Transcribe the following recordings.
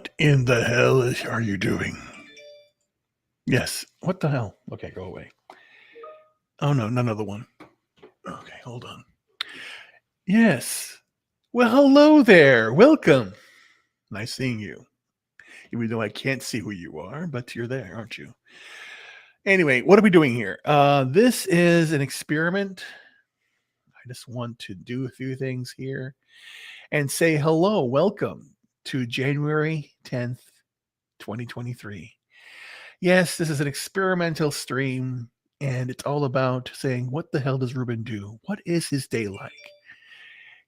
What in the hell are you doing? Yes. What the hell? Okay, go away. Oh no, another one. Okay, hold on. Yes. Well, hello there. Welcome. Nice seeing you. Even though I can't see who you are, but you're there, aren't you? Anyway, what are we doing here? This is an experiment. I just want to do a few things here and say hello, welcome to January 10th, 2023. Yes, this is an experimental stream, and it's all about saying, what the hell does Ruben do? What is his day like?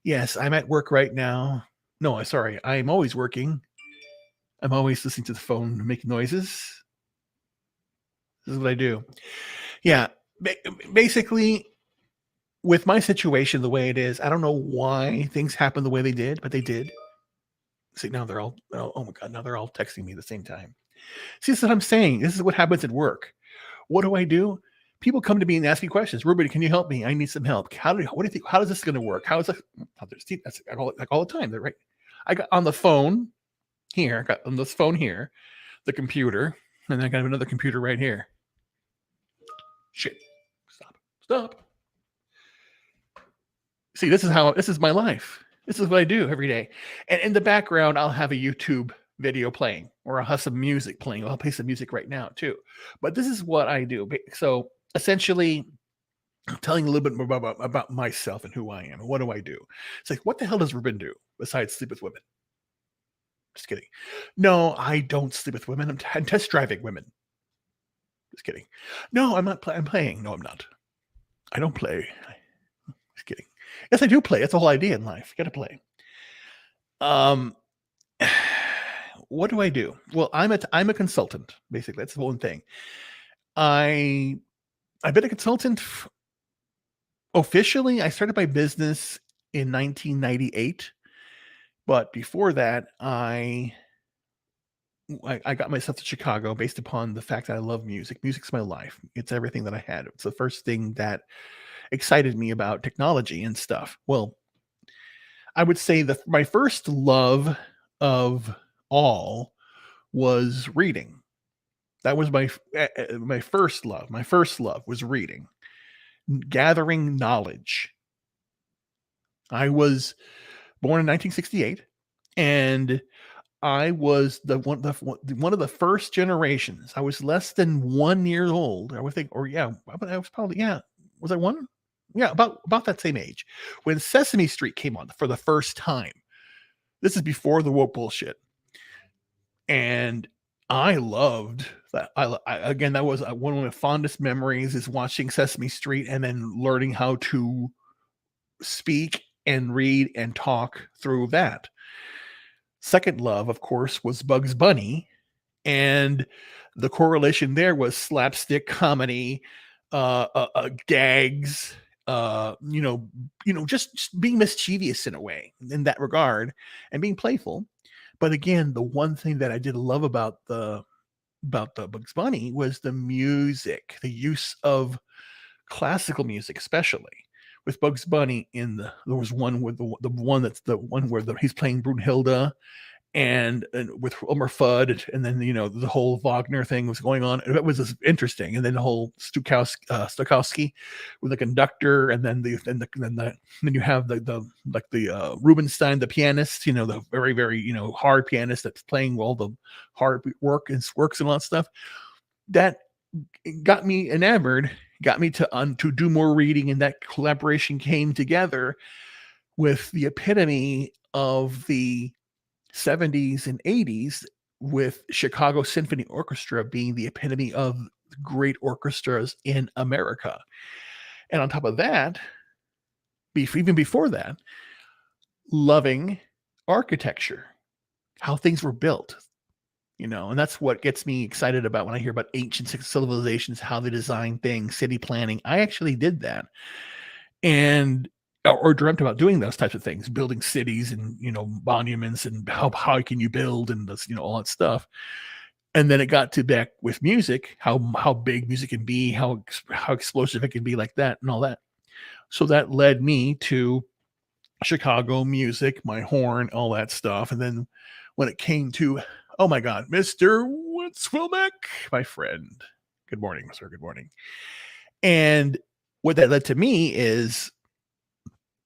Yes, I'm at work right now. No, sorry, I'm always working. I'm always listening to the phone make noises. This is what I do. Yeah, basically, with my situation the way it is, I don't know why things happen the way they did, but they did. See, now they're all oh my God, now they're all texting me at the same time. See, this is what I'm saying. This is what happens at work. What do? People come to me and ask me questions. Ruben, can you help me? I need some help. What do you think? How is this going to work? How is this? That's all the time. They're right. I got on the phone here. I got on this phone here, the computer, and I got another computer right here. Shit. Stop. See, this is my life. This is what I do every day. And in the background, I'll have a YouTube video playing, or I'll have some music playing. I'll play some music right now too. But this is what I do. So essentially, I'm telling a little bit more about myself and who I am and what do I do. It's like, what the hell does Ruben do besides sleep with women? Just kidding. No, I don't sleep with women. I'm test driving women. Just kidding. No, I'm not. I'm playing. No, I'm not. I don't play. Just kidding. Yes, I do play. That's the whole idea in life. You got to play. What do I do? Well, I'm a consultant. Basically, that's the one thing. I've been a consultant. Officially, I started my business in 1998, but before that, I got myself to Chicago based upon the fact that I love music. Music's my life. It's everything that I had. It's the first thing that excited me about technology and stuff. Well, I would say that my first love of all was reading. That was my first love. My first love was reading, gathering knowledge. I was born in 1968, and I was one of the first generations. I was less than 1 year old. I would think, or yeah, I was probably Was I one? Yeah, about that same age when Sesame Street came on for the first time. This is before the woke bullshit, and I loved that. Again, that was one of my fondest memories is watching Sesame Street and then learning how to speak and read and talk through that. Second love, of course, was Bugs Bunny, and the correlation there was slapstick comedy, gags, just being mischievous in a way in that regard and being playful. But again, the one thing that I did love about the Bugs Bunny was the music, the use of classical music, especially with Bugs Bunny. There was one with the one that's the one where he's playing Brunhilde, and with Elmer Fudd, and then the whole Wagner thing was going on. It was interesting, and then the whole Stokowski with the conductor, and then then you have the Rubinstein, the pianist, the very very hard pianist that's playing all the hard works and all that stuff. That got me enamored, got me to do more reading, and that collaboration came together with the epitome of the 70s and 80s, with Chicago Symphony Orchestra being the epitome of great orchestras in America. And on top of that, even before that, loving architecture, how things were built, and that's what gets me excited about when I hear about ancient civilizations, how they design things, city planning. I actually did that. And or dreamt about doing those types of things, building cities and monuments, and how high can you build, and this, all that stuff. And then it got to back with music, how big music can be, how explosive it can be, like that and all that. So that led me to Chicago music, my horn, all that stuff. And then when it came to Oh my God, Mr. Witzwilbeck, my friend. Good morning, sir. Good morning. And what that led to me is,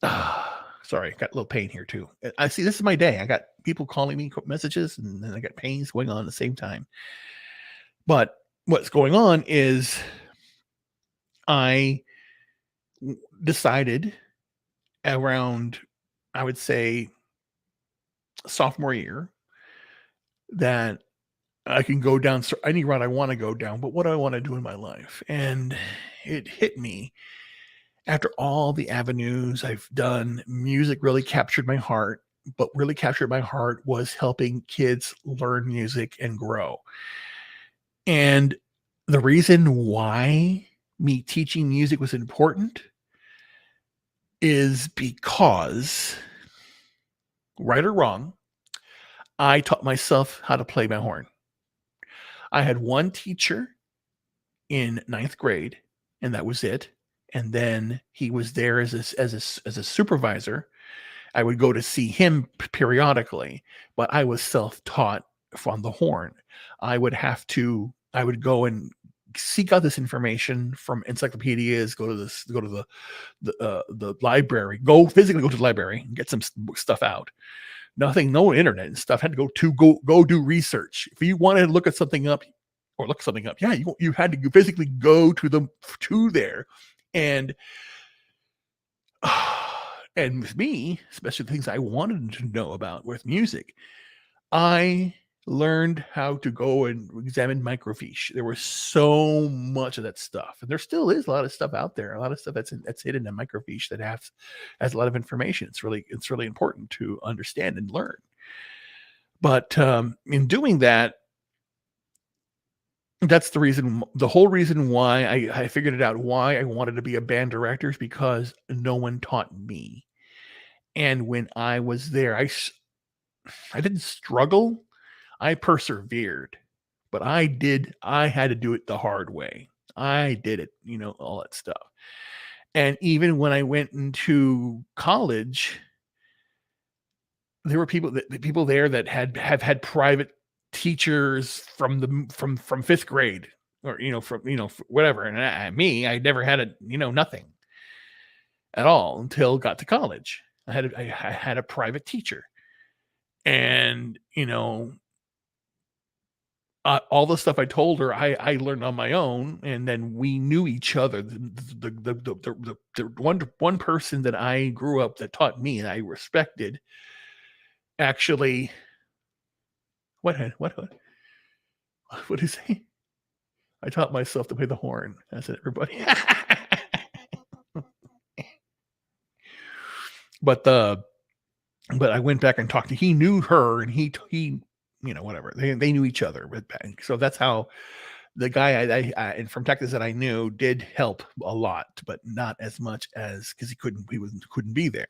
sorry, got a little pain here too. I see this is my day. I got people calling me messages, and then I got pains going on at the same time. But what's going on is I decided around, I would say, sophomore year that I can go down any route I want to go down, but what do I want to do in my life? And it hit me after all the avenues I've done, music really captured my heart. But really captured my heart was helping kids learn music and grow. And the reason why me teaching music was important is because, right or wrong, I taught myself how to play my horn. I had one teacher in ninth grade, and that was it. And then he was there as a supervisor. I would go to see him periodically, but I was self-taught from the horn. I would go and seek out this information from encyclopedias, go to the library, go physically go to the library and get some stuff out. Nothing, no internet and stuff. Had to go do research. If you wanted to look at something up or look something up, yeah, you had to physically go to there. And and with me, especially things I wanted to know about with music, I learned how to go and examine microfiche. There was so much of that stuff, and there still is a lot of stuff out there. A lot of stuff that's hidden in microfiche that has a lot of information. It's really important to understand and learn. But in doing that, that's the whole reason why I figured it out. Why I wanted to be a band director is because no one taught me. And when I was there, I didn't struggle. I persevered, but I had to do it the hard way. I did it, all that stuff. And even when I went into college, there were people there that have had private teachers from fifth grade, or from whatever. And I never had nothing at all until got to college. I had a private teacher, and all the stuff I told her, I learned on my own, and then we knew each other. The one person that I grew up that taught me and I respected, actually, what did he say? I taught myself to play the horn. I said, everybody. but I went back and talked to. He knew her, and he whatever. They knew each other. So that's how the guy and from Texas that I knew did help a lot, but not as much as because he couldn't be there.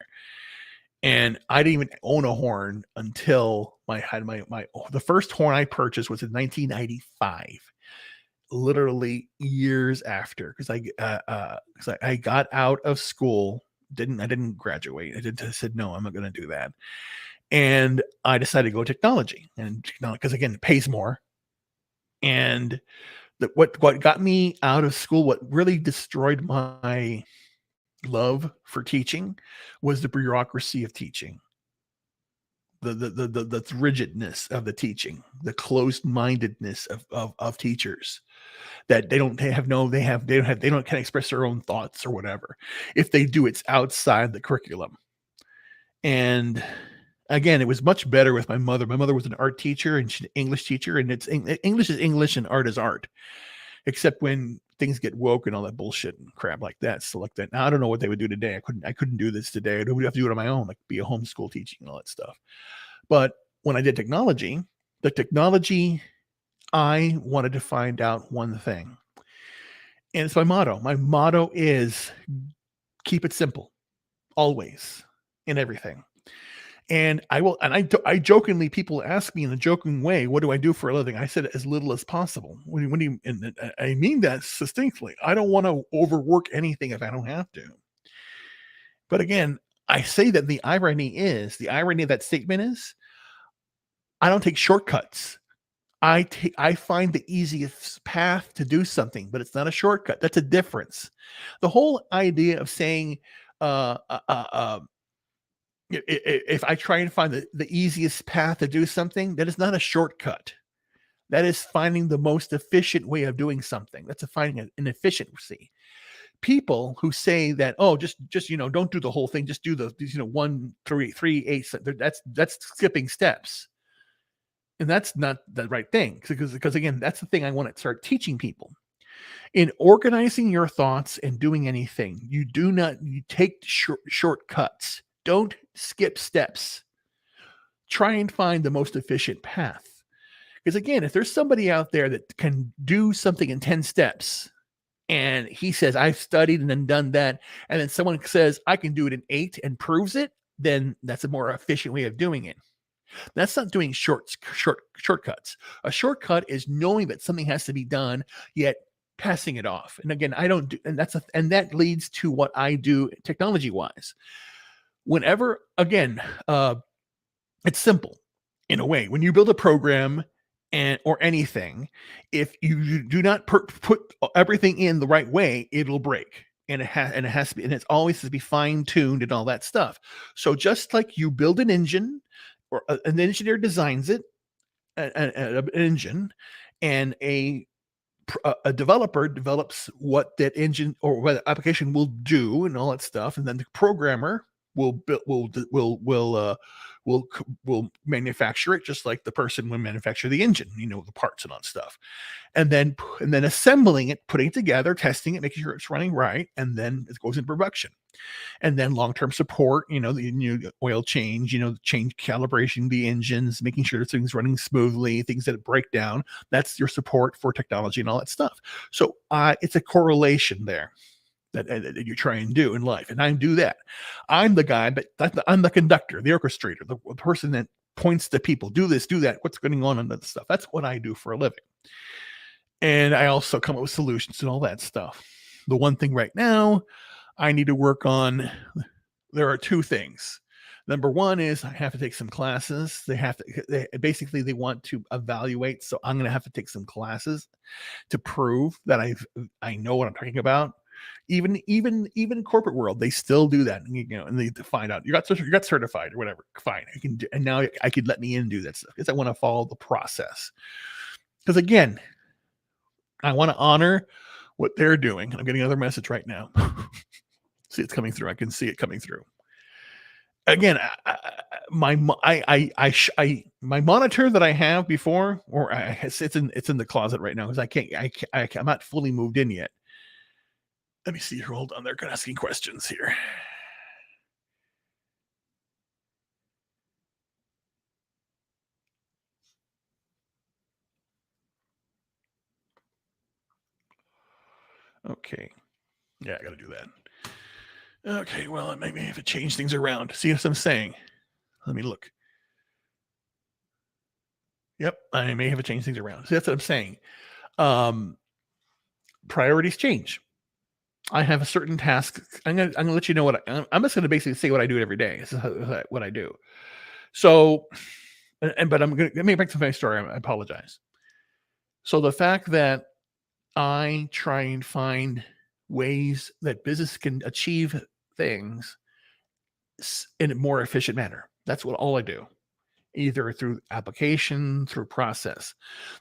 And I didn't even own a horn until the first horn I purchased was in 1995, literally years after, because I got out of school. I didn't graduate. I said no, I'm not going to do that. And I decided to go technology, and because again, it pays more. And what got me out of school, what really destroyed my love for teaching, was the bureaucracy of teaching, the rigidness of the teaching, the closed mindedness of teachers, that they don't can't express their own thoughts or whatever. If they do, it's outside the curriculum. And again, it was much better with my mother. My mother was an art teacher and she's an English teacher, and English is English and art is art, except when things get woke and all that bullshit and crap like that. So like that. Now I don't know what they would do today. I couldn't do this today. I would have to do it on my own, like be a homeschool teaching and all that stuff. But when I did technology, I wanted to find out one thing. And it's my motto. My motto is keep it simple, always, in everything. And I jokingly, people ask me in a joking way, what do I do for a living? I said as little as possible. When do you, and I mean that succinctly. I don't want to overwork anything if I don't have to. But again, I say that the irony of that statement is I don't take shortcuts. I find the easiest path to do something, but it's not a shortcut. That's a difference. The whole idea of saying, uh, uh, uh, uh, if I try and find the easiest path to do something, that is not a shortcut. That is finding the most efficient way of doing something. That's a finding an efficiency. People who say that, oh, just don't do the whole thing, just do the 1, 3, 3, 8. That's skipping steps, and that's not the right thing, because again, that's the thing I want to start teaching people. In organizing your thoughts and doing anything, you take shortcuts. Don't skip steps. Try and find the most efficient path. Because again, if there's somebody out there that can do something in 10 steps, and he says, I've studied and then done that, and then someone says, I can do it in 8 and proves it, then that's a more efficient way of doing it. That's not doing shortcuts. A shortcut is knowing that something has to be done, yet passing it off. And again, I don't do, and that leads to what I do technology wise. Whenever, again, it's simple in a way. When you build a program or anything, if you do not put everything in the right way, it'll break. And it has to be, and it's always to be fine tuned and all that stuff. So just like you build an engine, or an engineer designs it, an engine, and a developer develops what that engine or what the application will do and all that stuff, and then the programmer will build will manufacture it, just like the person would manufacture the engine, the parts and all that stuff, and then assembling it, putting it together, testing it, making sure it's running right, and then it goes in production. And then long-term support, the oil change, change calibration, the engines, making sure things running smoothly, things that break down. That's your support for technology and all that stuff. So it's a correlation there that you try and do in life. And I do that. I'm the guy, but I'm the conductor, the orchestrator, the person that points to people, do this, do that, what's going on and that stuff. That's what I do for a living. And I also come up with solutions and all that stuff. The one thing right now I need to work on, there are 2 things. Number 1 is I have to take some classes. They basically want to evaluate. So I'm going to have to take some classes to prove that I know what I'm talking about. Even in corporate world, they still do that. And they find out you got certified or whatever. Fine, I can do, and now I could let me in and do that stuff because I want to follow the process. Because again, I want to honor what they're doing. I'm getting another message right now. See, it's coming through. I can see it coming through. Again, my monitor that I have before, or it's in the closet right now because I'm not fully moved in yet. Let me see here. Hold on. They're asking questions here. Okay. Yeah, I got to do that. Okay, well, maybe if it change things around. See what I'm saying? Let me look. Yep, I may have to change things around. See, that's what I'm saying. Priorities change. I have a certain task. I'm gonna let you know what I'm just gonna basically say what I do every day. This is what I do. So, but I'm gonna let me back to my story. I apologize. So the fact that I try and find ways that business can achieve things in a more efficient manner. That's what all I do, either through application, through process.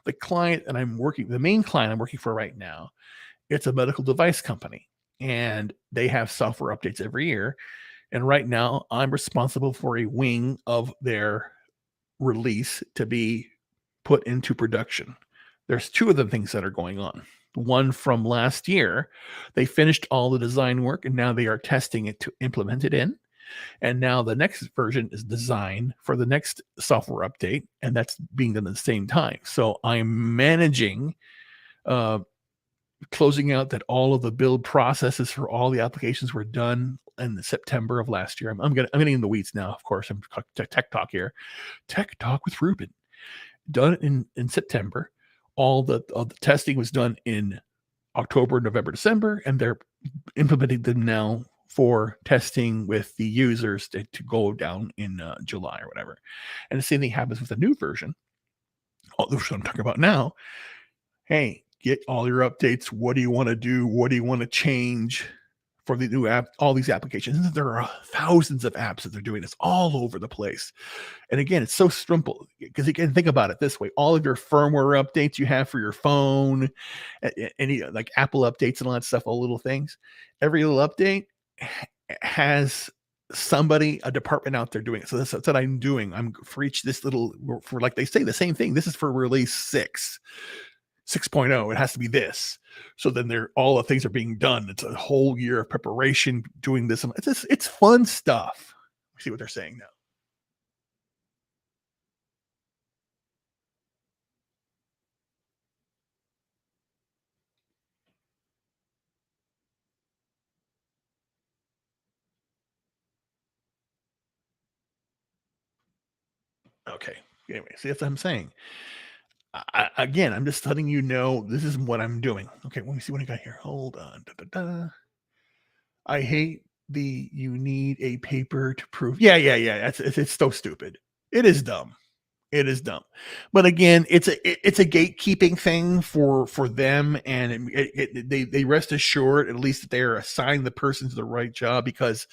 The main client I'm working for right now, it's a medical device company, and they have software updates every year. And right now, I'm responsible for a wing of their release to be put into production. There's 2 of the things that are going on. One from last year, they finished all the design work and now they are testing it to implement it in. And now the next version is designed for the next software update, and that's being done at the same time. So I'm managing, closing out that all of the build processes for all the applications were done in September of last year. I'm getting in the weeds now. Of course, I'm tech talk here. Tech talk with Ruben. Done in September. All the testing was done in October, November, December, and they're implementing them now for testing with the users to go down in July or whatever. And the same thing happens with the new version. all this what I'm talking about now. Hey, get all your updates. What do you want to do? What do you want to change for the new app? All these applications. And there are thousands of apps that they're doing this all over the place. And again, it's so simple because you can think about it this way: all of your firmware updates you have for your phone, any like Apple updates and all that stuff, all little things, every little update has somebody, a department out there doing it. So that's what I'm doing. I'm for each this little for like they say the same thing. This is for release 6.0. It has to be this. So then they're all the things are being done. It's a whole year of preparation doing this. And it's fun stuff. See what they're saying now. Okay. Anyway, see that's what I'm saying. Again, I'm just letting you know this is what I'm doing. Okay, let me see what I got here. Hold on. Da, da, da. I hate the you need a paper to prove. Yeah, yeah, yeah. It's so stupid. It is dumb. It is dumb. But again, it's a gatekeeping thing for them, and they rest assured at least that they are assigned the person to the right job because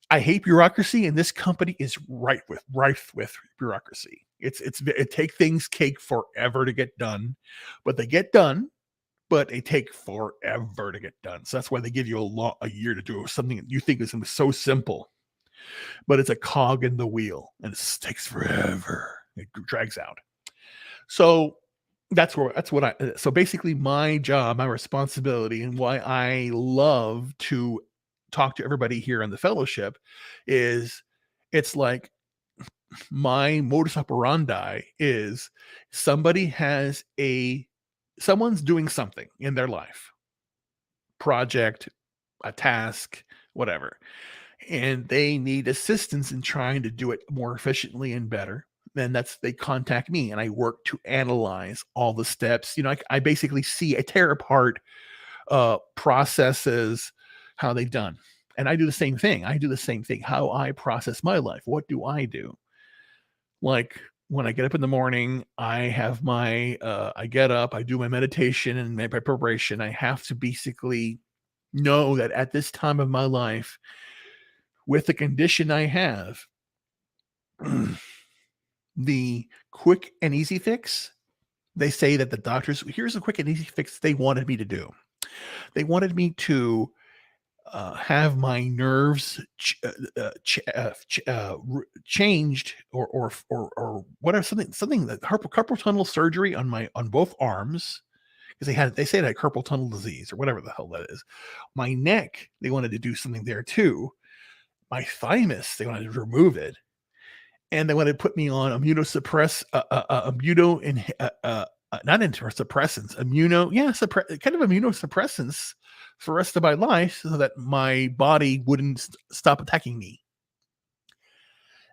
I hate bureaucracy, and this company is rife with bureaucracy. It take things take forever to get done, but they get done, but they take forever to get done. So that's why they give you a year to do something that you think is so simple, but it's a cog in the wheel, and it takes forever. It drags out. So that's what I so basically my job, my responsibility, and why I love to talk to everybody here in the fellowship is it's like my modus operandi is somebody has someone's doing something in their life, project, a task, whatever, and they need assistance in trying to do it more efficiently and better. Then they contact me and I work to analyze all the steps. I basically I tear apart processes, how they've done. And I do the same thing. I do the same thing. How I process my life. What do I do? Like when I get up in the morning, I get up, I do my meditation and my preparation. I have to basically know that at this time of my life, with the condition I have, the quick and easy fix, they say that the doctors, here's a quick and easy fix they wanted me to do. They wanted me to have my nerves changed or whatever, something that carpal tunnel surgery on both arms, because they said I had carpal tunnel disease or whatever the hell that is. My neck, they wanted to do something there too. My thymus, they wanted to remove it, and they wanted to put me on not immunosuppressants, kind of immunosuppressants for the rest of my life so that my body wouldn't stop attacking me.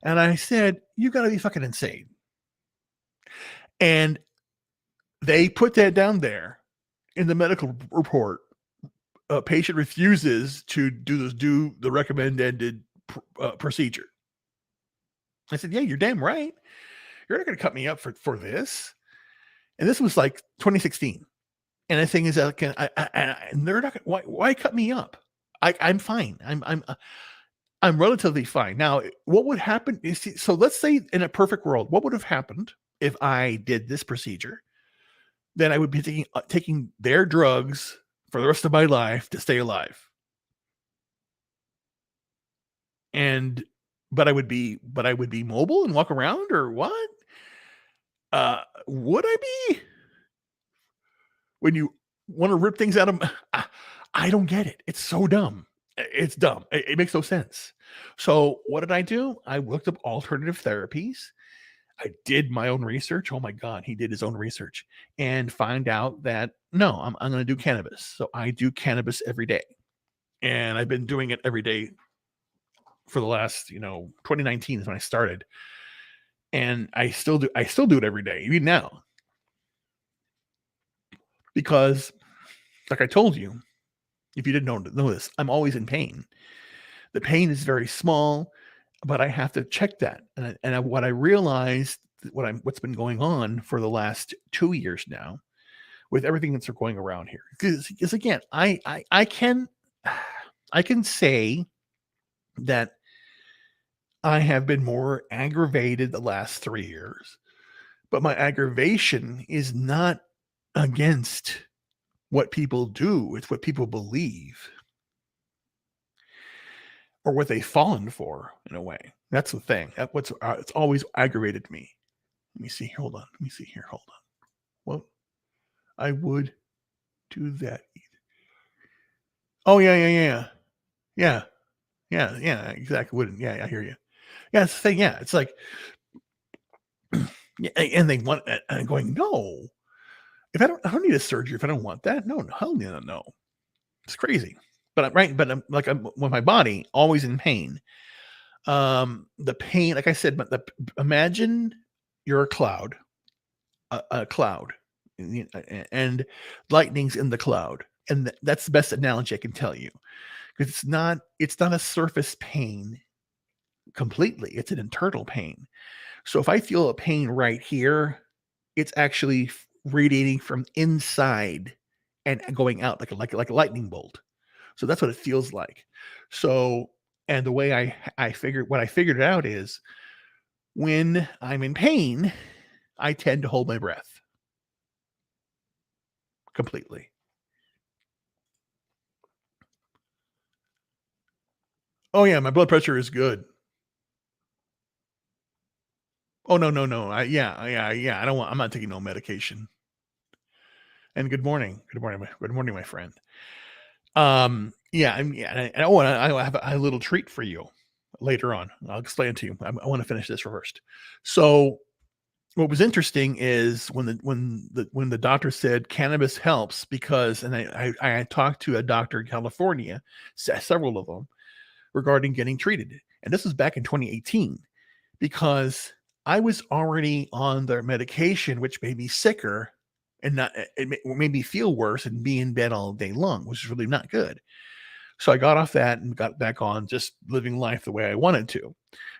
And I said, you got to be fucking insane. And they put that down there in the medical report. A patient refuses to do the recommended procedure. I said, yeah, you're damn right. You're not going to cut me up for this. And this was like 2016. And the thing is, and they're not. Why cut me up? I'm fine. I'm relatively fine. Now, what would happen? So let's say in a perfect world, what would have happened if I did this procedure? Then I would be taking their drugs for the rest of my life to stay alive. But I would be mobile and walk around, or what? Would I be? When you want to rip things out of I don't get it. It's so dumb. It's dumb. It makes no sense. So what did I do? I looked up alternative therapies. I did my own research. Oh my God, he did his own research and find out that no, I'm going to do cannabis. So I do cannabis every day. And I've been doing it every day for the last, 2019 is when I started. And I still do it every day, even now. Because like I told you, if you didn't know this, I'm always in pain. The pain is very small, but I have to check that. And what I realized what's been going on for the last 2 years now with everything that's going around here. Because again, I can I can say that I have been more aggravated the last 3 years, but my aggravation is not against what people do, it's what people believe or what they've fallen for in a way. That's the thing. That's what's it's always aggravated me. Let me see here. Hold on. Let me see here. Hold on. Well, I would do that. Oh yeah, yeah, yeah, yeah, yeah, yeah. Exactly. Wouldn't. Yeah, I hear you. Yeah, it's the thing. Yeah, it's like, yeah, and they want. And I'm going, no. If I don't need a surgery if I don't want that. No, no, hell no, no. It's crazy. But I'm right. But I'm like, I'm with my body always in pain. The pain, like I said, but imagine you're a cloud, a cloud, and lightning's in the cloud, and that's the best analogy I can tell you because it's not a surface pain completely; it's an internal pain. So if I feel a pain right here, it's actually radiating from inside and going out like a lightning bolt. So that's what it feels like. So and the way I figured what I figured out is when I'm in pain, I tend to hold my breath completely. Oh yeah, my blood pressure is good. Oh no, no, no. Yeah. I don't want. I'm not taking no medication. And good morning, good morning, my friend. Yeah, and I have a little treat for you later on. I'll explain it to you. I want to finish this first. So what was interesting is when the doctor said cannabis helps because, and I had talked to a doctor in California, several of them, regarding getting treated, and this was back in 2018 because I was already on their medication, which made me sicker and not made me feel worse and be in bed all day long, which is really not good. So I got off that and got back on just living life the way I wanted to.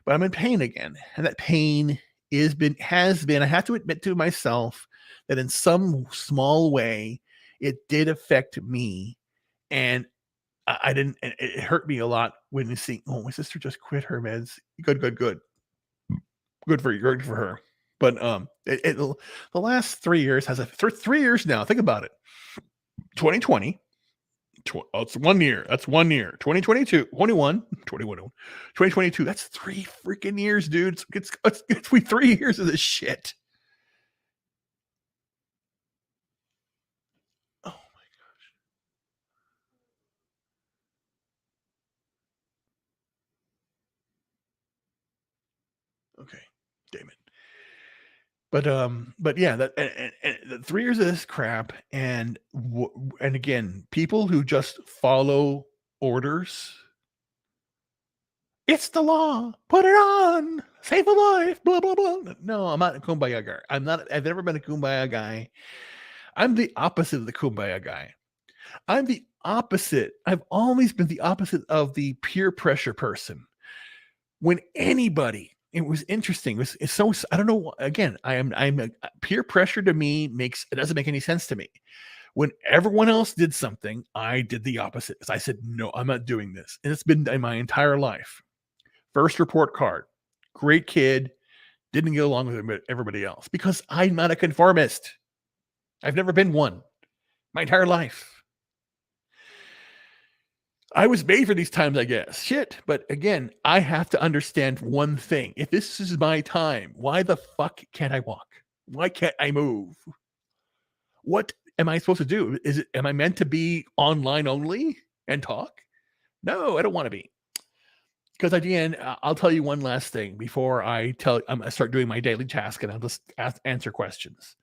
But I'm in pain again. And that pain has been, I have to admit to myself that in some small way, it did affect me. And I didn't, it hurt me a lot when you see, oh, my sister just quit her meds. Good, good, good. Good for you, good for her. But the last 3 years has 3 years now. Think about it. 2020, it's 1 year. That's 1 year. 2022, 21, 21, 2022. That's 3 freaking years, dude. It's we 3 years of this shit. Oh, okay. Damn it. But yeah, that and the 3 years of this crap, and again, people who just follow orders. It's the law. Put it on. Save a life. Blah blah blah. No, I'm not a kumbaya guy. I'm not. I've never been a kumbaya guy. I'm the opposite of the kumbaya guy. I'm the opposite. I've always been the opposite of the peer pressure person. When anybody, it was interesting. It's so I don't know. Again, I'm a, peer pressure to me makes it doesn't make any sense to me. When everyone else did something, I did the opposite. I said, no, I'm not doing this. And it's been in my entire life. First report card. Great kid. Didn't get along with everybody else because I'm not a conformist. I've never been one my entire life. I was made for these times, I guess. Shit. But again, I have to understand one thing. If this is my time, why the fuck can't I walk? Why can't I move? What am I supposed to do? Am I meant to be online only and talk? No, I don't want to be. Because at the end, I'll tell you one last thing before I start doing my daily task, and I'll just answer questions.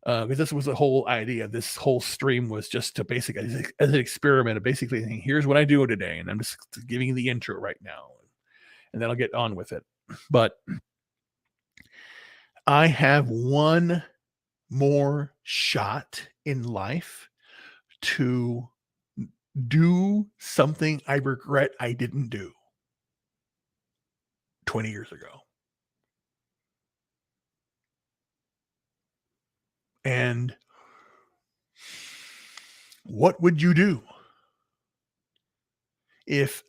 Because this was the whole idea. This whole stream was just to basically as an experiment of basically saying, here's what I do today, and I'm just giving you the intro right now, and then I'll get on with it. But I have one more shot in life to do something I regret I didn't do 20 years ago. And what would you do if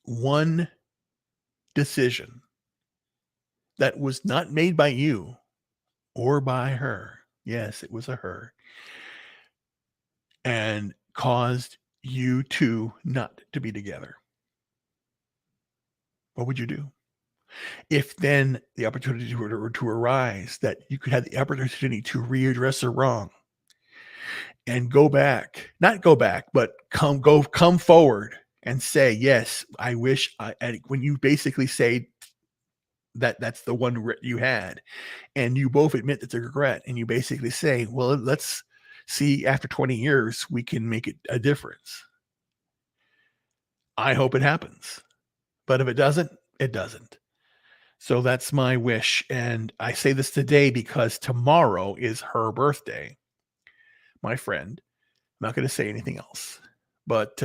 one decision that was not made by you or by her, yes, it was a her, and caused you two not to be together? What would you do? If then the opportunity were to arise that you could have the opportunity to readdress a wrong and go back, not go back, but come forward and say, yes, I wish and when you basically say that that's the one you had, and you both admit it's a regret, and you basically say, well, let's see, after 20 years, we can make it a difference. I hope it happens. But if it doesn't, it doesn't. So that's my wish. And I say this today because tomorrow is her birthday, my friend. I'm not going to say anything else. But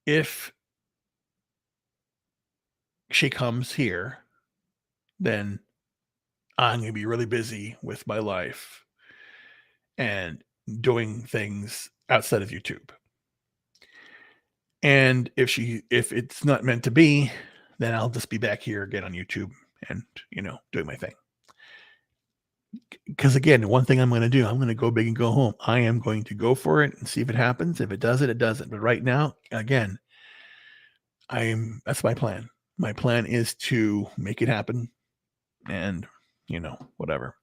if she comes here, then I'm going to be really busy with my life and doing things outside of YouTube. And if it's not meant to be, then I'll just be back here again on YouTube and, doing my thing. Because again, one thing I'm going to do, I'm going to go big and go home. I am going to go for it and see if it happens. If it does it, it doesn't. But right now, again, that's my plan. My plan is to make it happen and, whatever.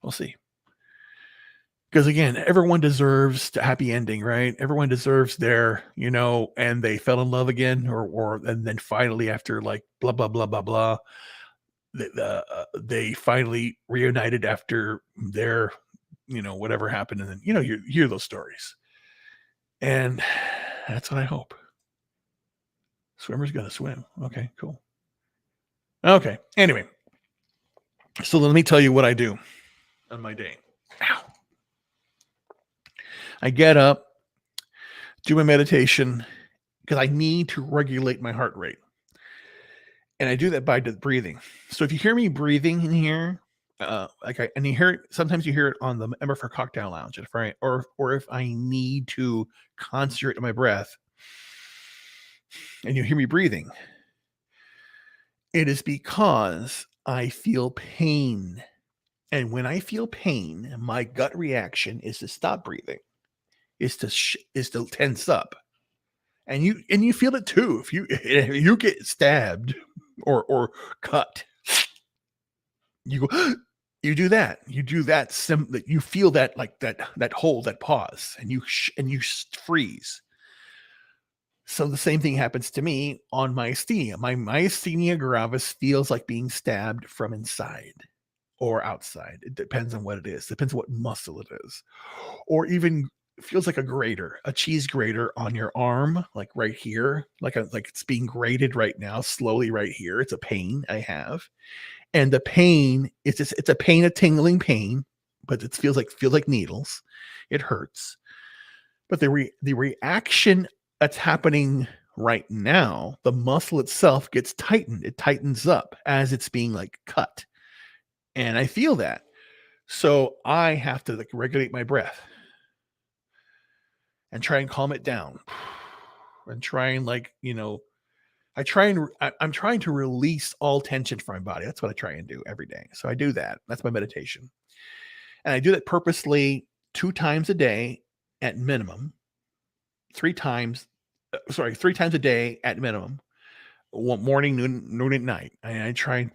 We'll see. Because again, everyone deserves a happy ending, right? Everyone deserves their, and they fell in love again, and then finally, after like blah blah blah blah blah, they finally reunited after their, whatever happened, and then you hear those stories, and that's what I hope. Swimmer's gonna swim. Okay, cool. Okay. Anyway, so let me tell you what I do on my day. Ow. I get up, do my meditation, because I need to regulate my heart rate. And I do that by breathing. So if you hear me breathing in here, and you hear it, sometimes you hear it on the Ember for Cocktail Lounge, or if I need to concentrate on my breath, and you hear me breathing, it is because I feel pain. And when I feel pain, my gut reaction is to stop breathing, is to tense up. And you feel it too. If you get stabbed or cut, you go, you do that. You do that. You feel that, like that hole, that pause, and you freeze. So the same thing happens to me on myasthenia. My myasthenia gravis feels like being stabbed from inside or outside. It depends on what it is. Depends on what muscle it is, or even feels like a cheese grater on your arm, like right here, like it's being grated right now, slowly right here. It's a pain I have, and the pain it's a pain, a tingling pain, but it feels like needles. It hurts, but the reaction that's happening right now, the muscle itself gets tightened. It tightens up as it's being like cut, and I feel that. So I have to like regulate my breath and try and calm it down and try and I'm trying to release all tension from my body. That's what I try and do every day. So I do that. That's my meditation. And I do that purposely 2 times a day at minimum. 3 times a day at minimum. One morning, noon at night. And I try and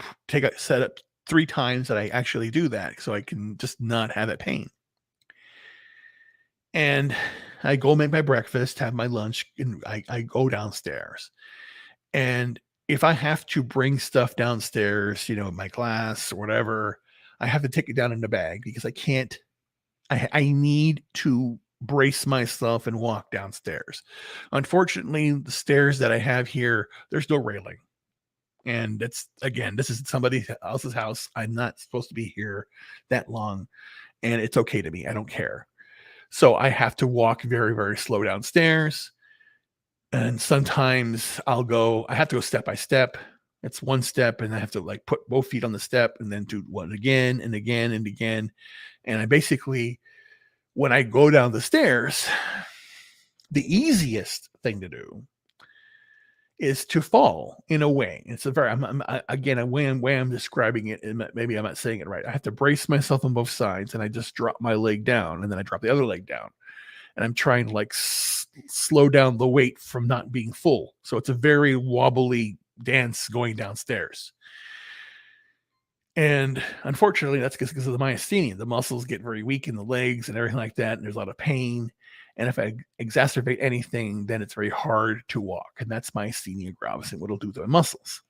set up 3 times that I actually do that so I can just not have that pain. And I go make my breakfast, have my lunch, and I go downstairs. And if I have to bring stuff downstairs, my glass or whatever, I have to take it down in the bag because I need to brace myself and walk downstairs. Unfortunately, the stairs that I have here, there's no railing. And this is somebody else's house. I'm not supposed to be here that long, and it's okay to me. I don't care. So I have to walk very, very slow downstairs. And sometimes I have to go step by step. It's one step, and I have to like put both feet on the step and then do one again and again and again. And I basically, when I go down the stairs, the easiest thing to do is to fall in a way. It's a very, again, a way I'm describing it, and maybe I'm not saying it right. I have to brace myself on both sides, and I just drop my leg down, and then I drop the other leg down, and I'm trying to like slow down the weight from not being full. So it's a very wobbly dance going downstairs. And unfortunately, that's because of the myasthenia. The muscles get very weak in the legs and everything like that, and there's a lot of pain. And if I exacerbate anything, then it's very hard to walk. And that's myasthenia gravis and what it'll do to the muscles.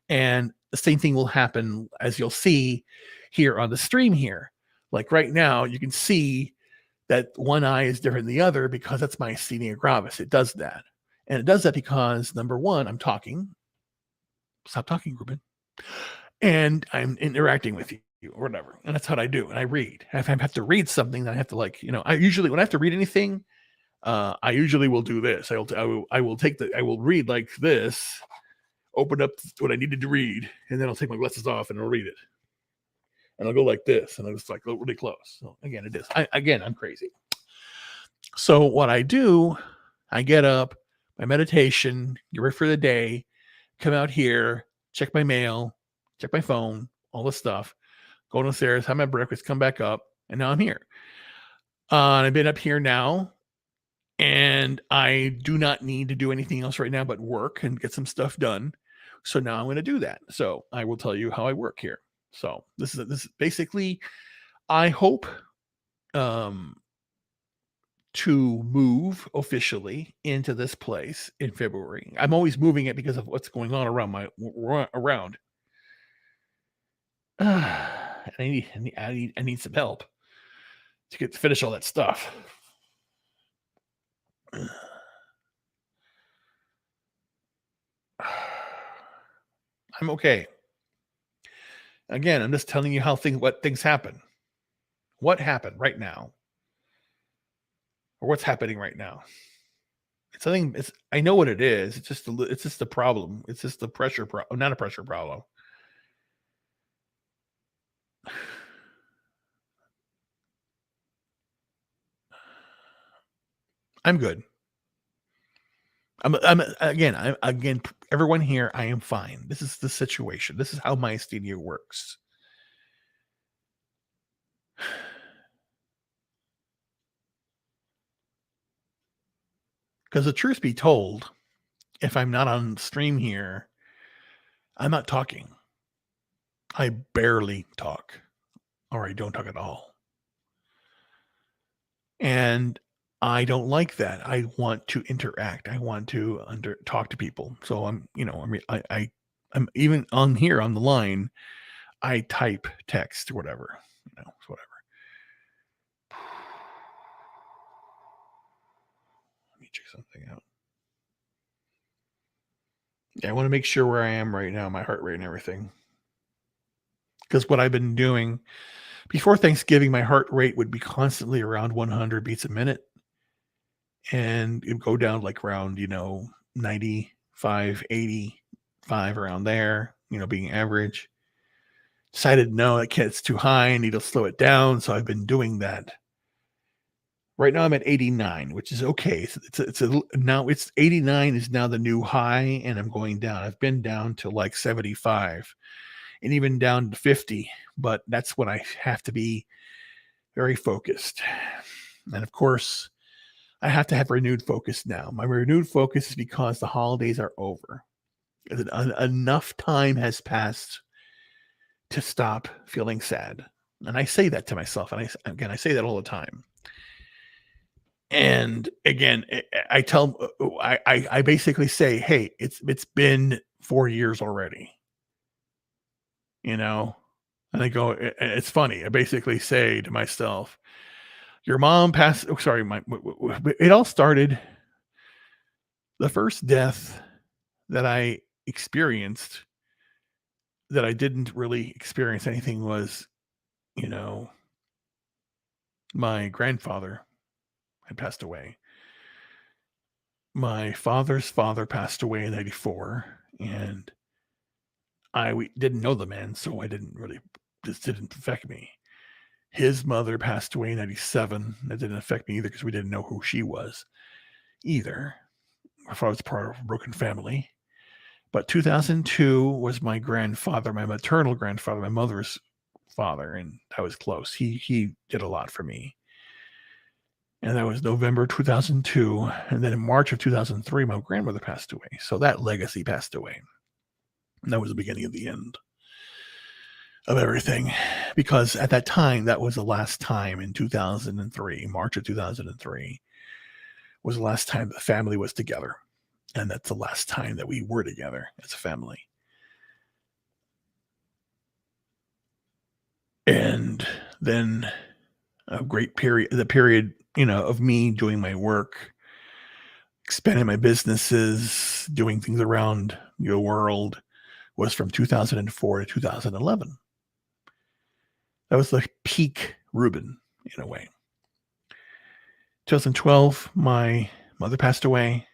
And the same thing will happen, as you'll see here on the stream here. Like right now, you can see that one eye is different than the other because that's myasthenia gravis. It does that. And it does that because, number one, I'm talking. Stop talking, Ruben. And I'm interacting with you or whatever. And that's what I do. And I read. If I have to read something, then I have to like, I usually, when I have to read anything, I usually will do this. I will read like this, open up what I needed to read, and then I'll take my glasses off and I'll read it. And I'll go like this, and I'll just like go really close. So again, it is. I'm crazy. So what I do, I get up, my meditation, get ready for the day, come out here, check my mail, check my phone, all this stuff, go downstairs, have my breakfast, come back up, and now I'm here. And I've been up here now, and I do not need to do anything else right now but work and get some stuff done. So now I'm going to do that. So I will tell you how I work here. So this is basically, I hope to move officially into this place in February. I'm always moving it because of what's going on around. I need some help to finish all that stuff. I'm okay. Again, I'm just telling you what things happen. What happened right now, or what's happening right now. It's something. I know what it is. It's just the problem. It's just the pressure problem, not a pressure problem. I'm good. Again, everyone here, I am fine. This is the situation. This is how myasthenia works. Because the truth be told, if I'm not on stream here, I'm not talking. I barely talk, or I don't talk at all. And I don't like that. I want to interact. I want to talk to people. So I'm even on here on the line, I type text or whatever, whatever. Let me check something out. Yeah, I want to make sure where I am right now, my heart rate and everything. Because what I've been doing before Thanksgiving, my heart rate would be constantly around 100 beats a minute. And it would go down like around, 95, 85, around there, being average. Decided, no, it's too high. I need to slow it down. So I've been doing that. Right now I'm at 89, which is okay. Now it's 89 is now the new high, and I'm going down. I've been down to like 75 and even down to 50, but that's when I have to be very focused. And of course, I have to have renewed focus now. My renewed focus is because the holidays are over. Enough time has passed to stop feeling sad. And I say that to myself. And I say that all the time. And again, I basically say, hey, it's been 4 years already. And I go, it's funny. I basically say to myself, your mom passed. Oh, sorry, it all started. The first death that I experienced, that I didn't really experience anything, was, my grandfather had passed away. My father's father passed away in 94, and we didn't know the man, so I didn't really, this didn't affect me. His mother passed away in 97. That didn't affect me either because we didn't know who she was either. My father was part of a broken family. But 2002 was my grandfather, my maternal grandfather, my mother's father, and that was close. He did a lot for me. And that was November 2002. And then in March of 2003, my grandmother passed away. So that legacy passed away. And that was the beginning of the end of everything. Because at that time, that was the last time in 2003, March of 2003, was the last time the family was together. And that's the last time that we were together as a family. And then a great period, the period, of me doing my work, expanding my businesses, doing things around the world was from 2004 to 2011. That was the peak Ruben in a way. 2012, my mother passed away.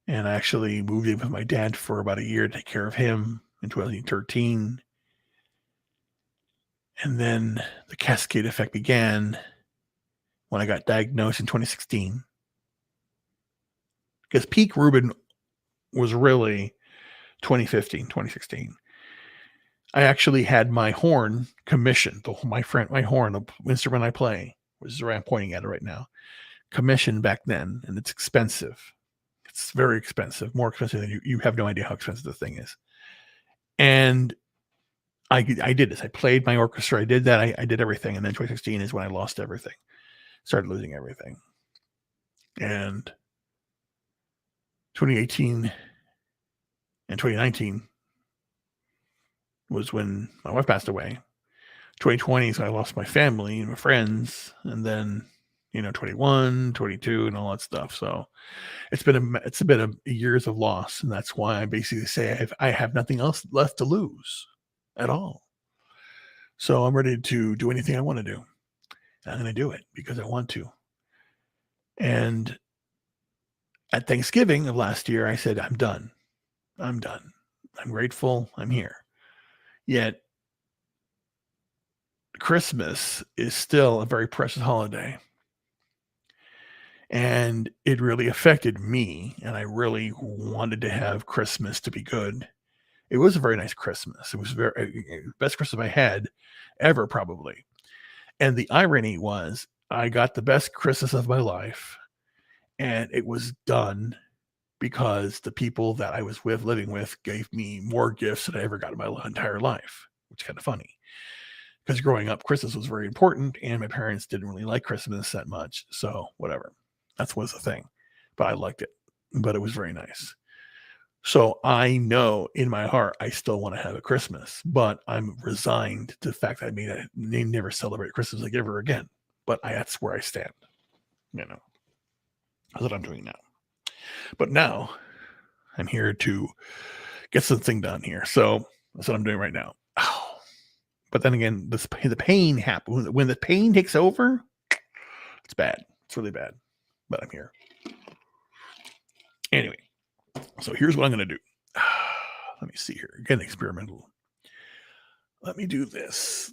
And I actually moved in with my dad for about a year to take care of him in 2013. And then the cascade effect began when I got diagnosed in 2016. Because peak Ruben was really 2015, 2016. I actually had my horn commissioned, my horn, the instrument I play, which is where I'm pointing at it right now, commissioned back then, and it's expensive. It's very expensive, more expensive than you have no idea how expensive the thing is. And I did this. I played my orchestra. I did that. I did everything. And then 2016 is when I lost everything. Started losing everything. And 2018 and 2019 was when my wife passed away. 2020 is when I lost my family and my friends. And then, 21, 22 and all that stuff. So it's been a years of loss. And that's why I basically say I have nothing else left to lose at all. So I'm ready to do anything I want to do. And I'm going to do it because I want to. And at Thanksgiving of last year, I said, I'm done. I'm done. I'm grateful. I'm here. Yet Christmas is still a very precious holiday. And it really affected me. And I really wanted to have Christmas to be good. It was a very nice Christmas. It was best Christmas I had ever, probably. And the irony was I got the best Christmas of my life. And it was done because the people that I was living with, gave me more gifts than I ever got in my entire life, which is kind of funny. Because growing up, Christmas was very important, and my parents didn't really like Christmas that much. So whatever. That was the thing. But I liked it. But it was very nice. So I know in my heart I still want to have a Christmas, but I'm resigned to the fact that I may never celebrate Christmas like ever again. But that's where I stand. That's what I'm doing now. But now I'm here to get something done here. So that's what I'm doing right now. Oh. But then again, the pain happens. When the pain takes over, it's bad. It's really bad. But I'm here. Anyway, so here's what I'm going to do. Let me see here. Again, experimental. Let me do this.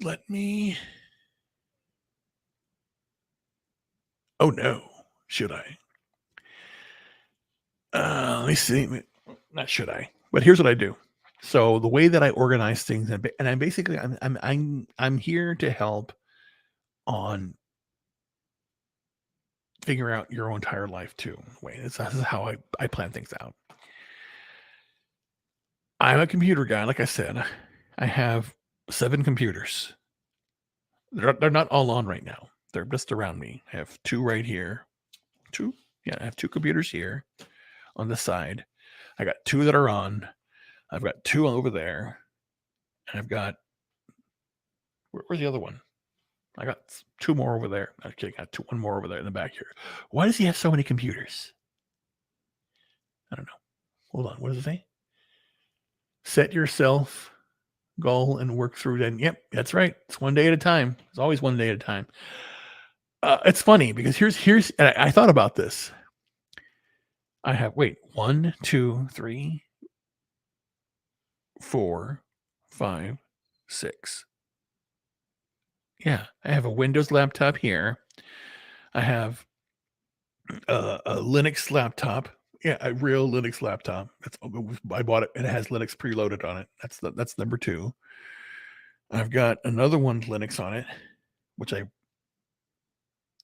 Oh no. Should I? Let me see. Not should I, but here's what I do. So the way that I organize things, and I'm basically I'm here to help on figure out your entire life too. Wait, this is how I plan things out. I'm a computer guy, like I said. I have 7 computers. They're not all on right now. They're just around me. I have 2 right here. 2? Yeah, I have 2 computers here on the side. I got 2 that are on. I've got 2 over there. And I've got where's the other one? I got 2 more over there. Okay, I got 1 more over there in the back here. Why does he have so many computers? I don't know. Hold on. What does it say? Set yourself goal and work through it. Yep, that's right. It's one day at a time. It's always one day at a time. It's funny because here's and I thought about this. I have 1, 2, 3, 4, 5, 6. Yeah, I have a Windows laptop here. I have a Linux laptop. Yeah, a real Linux laptop. I bought it and it has Linux preloaded on it. That's number 2. I've got another one Linux on it, which I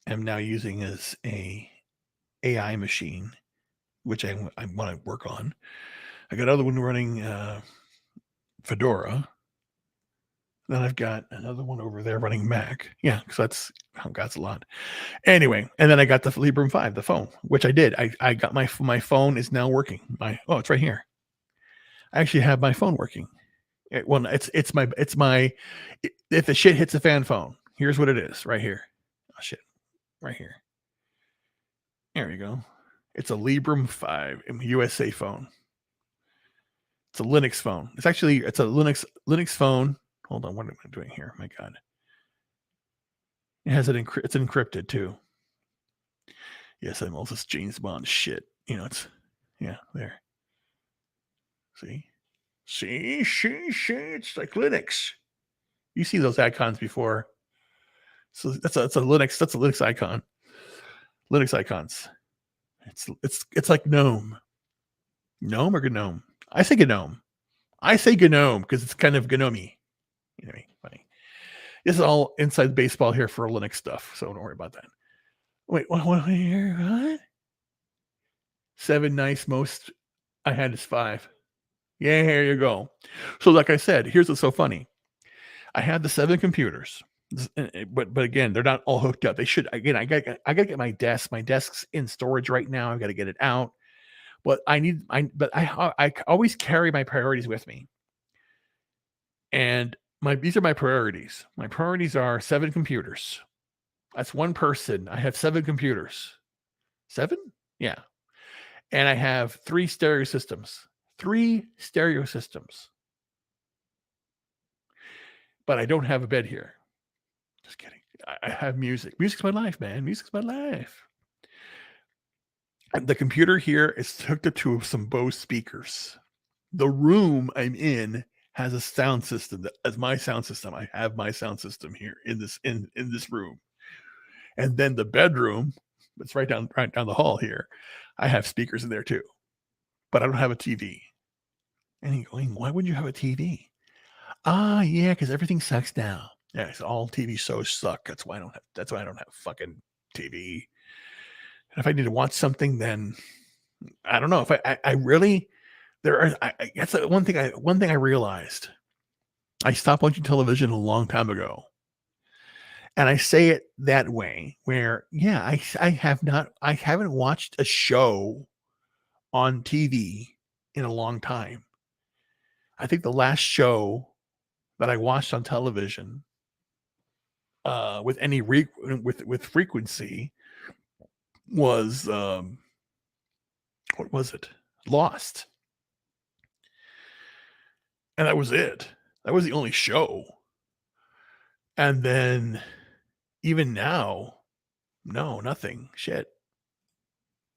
am now using as a AI machine, which I want to work on. I got another one running Fedora. Then I've got another one over there running Mac. Yeah, because that's a lot. Anyway, and then I got the Librem 5, the phone, which I did. I got my phone is now working. It's right here. I actually have my phone working. It's my if the shit hits the fan phone. Here's what it is right here. Oh shit, right here. There you go. It's a Librem 5 USA phone. It's a Linux phone. It's a Linux phone. Hold on, what am I doing here? My God. It has it's encrypted too. Yes, I'm all this James Bond shit. There. See? It's like Linux. You see those icons before. So that's a Linux icon. Linux icons. It's like GNOME. GNOME or GNOME? I say GNOME. I say GNOME because it's kind of GNOME. Funny. This is all inside baseball here for Linux stuff, so don't worry about that. Wait, what? 7 nice. Most I had is 5. Yeah, here you go. So, like I said, here's what's so funny. I had the 7 computers, but again, they're not all hooked up. They should. Again, I got to get my desk. My desk's in storage right now. I've got to get it out. But I always carry my priorities with me, and these are my priorities. My priorities are 7 computers. That's one person. I have 7 computers. 7? Yeah. And I have 3 stereo systems. 3 stereo systems. But I don't have a bed here. Just kidding. I have music. Music's my life, man. Music's my life. And the computer here is hooked up to some Bose speakers. The room I'm in has a sound system that as my sound system. I have my sound system here in this room. And then the bedroom, it's right down the hall here. I have speakers in there too. But I don't have a TV. And you're going, why wouldn't you have a TV? Yeah, because everything sucks now. Yeah, so all TV shows suck. That's why I don't have fucking TV. And if I need to watch something, then I don't know. If I really that's one thing I realized. I stopped watching television a long time ago. And I say it that way, where I haven't watched a show on TV in a long time. I think the last show that I watched on television with any with frequency was what was it? Lost. And that was it. That was the only show. And then even now, no, nothing. Shit.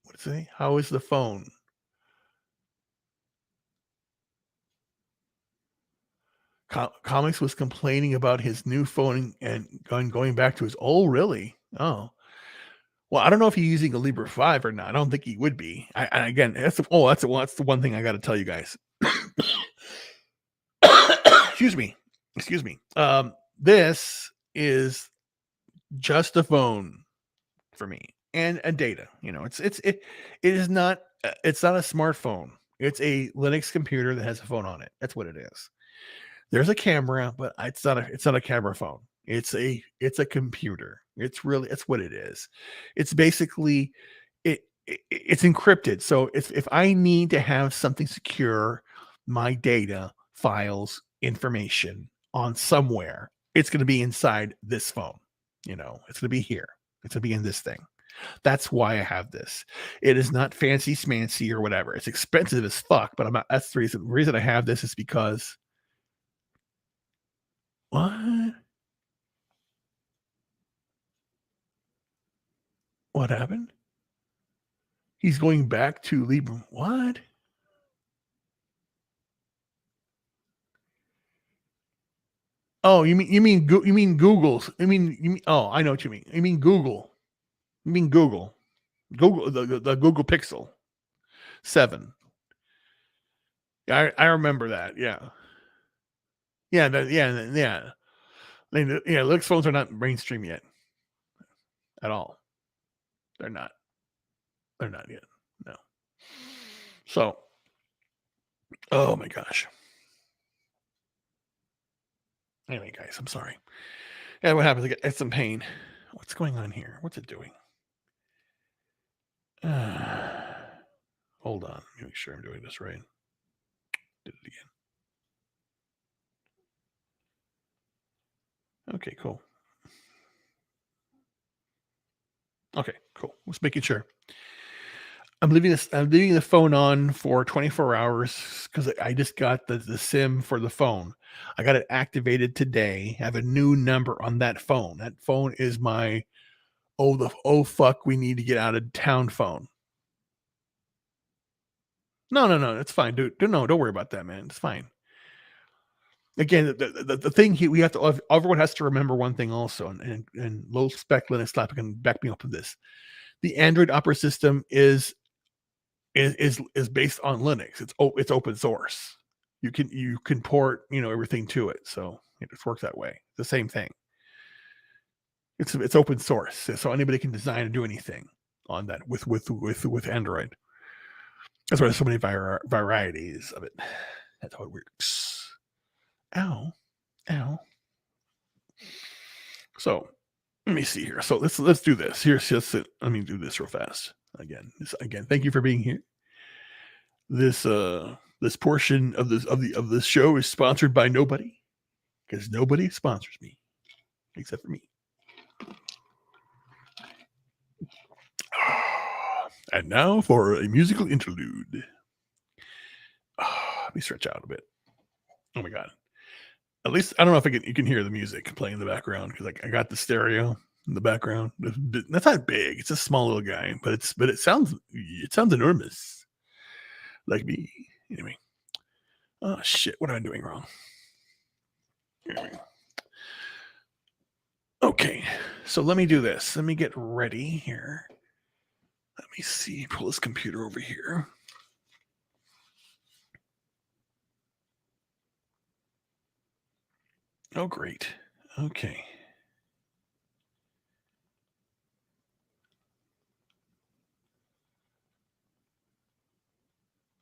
What is it? How is the phone? Comics was complaining about his new phone and going back to his old. Really? Oh, well, I don't know if he's using a Libra 5 or not. I don't think he would be. Again, that's the one thing I got to tell you guys. Excuse me. This is just a phone for me and a data. It is not. It's not a smartphone. It's a Linux computer that has a phone on it. That's what it is. There's a camera, but it's not a camera phone. It's a computer. It's what it is. It's basically it's encrypted. So if I need to have something secure, my data, files, information on somewhere, it's going to be inside this phone. It's going to be here. It's going to be in this thing. That's why I have this. It is not fancy smancy or whatever. It's expensive as fuck, but I'm not. That's the reason. The reason I have this is because what? What happened? He's going back to Libra. What? Oh, you mean Google's? Oh, I know what you mean. You mean Google. You mean Google. Google the Google Pixel 7. Yeah, I remember that. Yeah. Yeah, yeah. Yeah, Linux phones are not mainstream yet at all. They're not. They're not yet. No. So, oh my gosh. Anyway, guys, I'm sorry. Yeah, what happens? I get some pain. What's going on here? What's it doing? Hold on. Let me make sure I'm doing this right. Did it again. Okay, cool. Okay, cool. Just making sure. I'm leaving the phone on for 24 hours because I just got the SIM for the phone. I got it activated today. I have a new number on that phone. That phone is my oh fuck, we need to get out of town phone. No, it's fine, dude. No, don't worry about that, man. It's fine. Again, the thing we have to everyone has to remember one thing also, and low spec Linux Lab can back me up on this. The Android operating system is based on Linux. It's open source. You can port everything to it, so it just works that way. The same thing. It's open source, so anybody can design and do anything on that with Android. That's why there's so many varieties of it. That's how it works. Ow. So let me see here. So let's do this. Here's just it. Let me do this real fast. Again, thank you for being here. This portion of this show is sponsored by nobody, because nobody sponsors me except for me. And now for a musical interlude. Let me stretch out a bit. Oh my god. At least I don't know if you can hear the music playing in the background, because I got the stereo in the background. That's not big. It's a small little guy, but it sounds enormous, like me. Anyway. Oh shit! What am I doing wrong? Okay, so let me do this. Let me get ready here. Let me see. Pull this computer over here. Oh, great. Okay.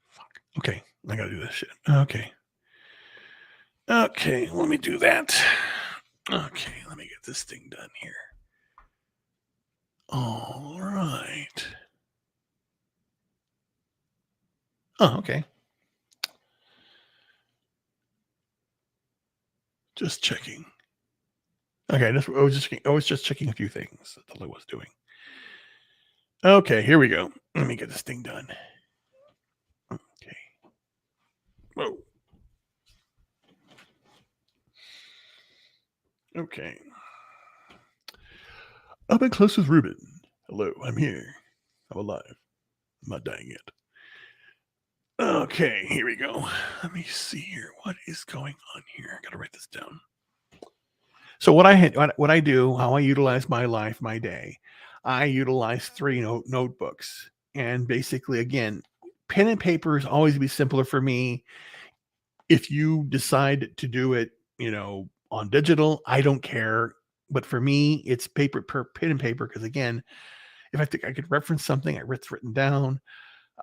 Fuck. Okay, I gotta do this shit. Okay. Okay, let me do that. Okay, let me get this thing done here. All right. Oh, okay. Just checking. Okay, I was just checking a few things. That's all I was doing. Okay, here we go. Let me get this thing done. Okay. Whoa. Okay. Up and close with Ruben. Hello, I'm here. I'm alive. I'm not dying yet. Okay, here we go. Let me see here. What is going on here? I gotta write this down. So what I do, how I utilize my life, my day, I utilize 3 notebooks, and basically, again, pen and paper is always be simpler for me. If you decide to do it, on digital, I don't care. But for me, it's pen and paper, because again, if I think I could reference something, it's written down.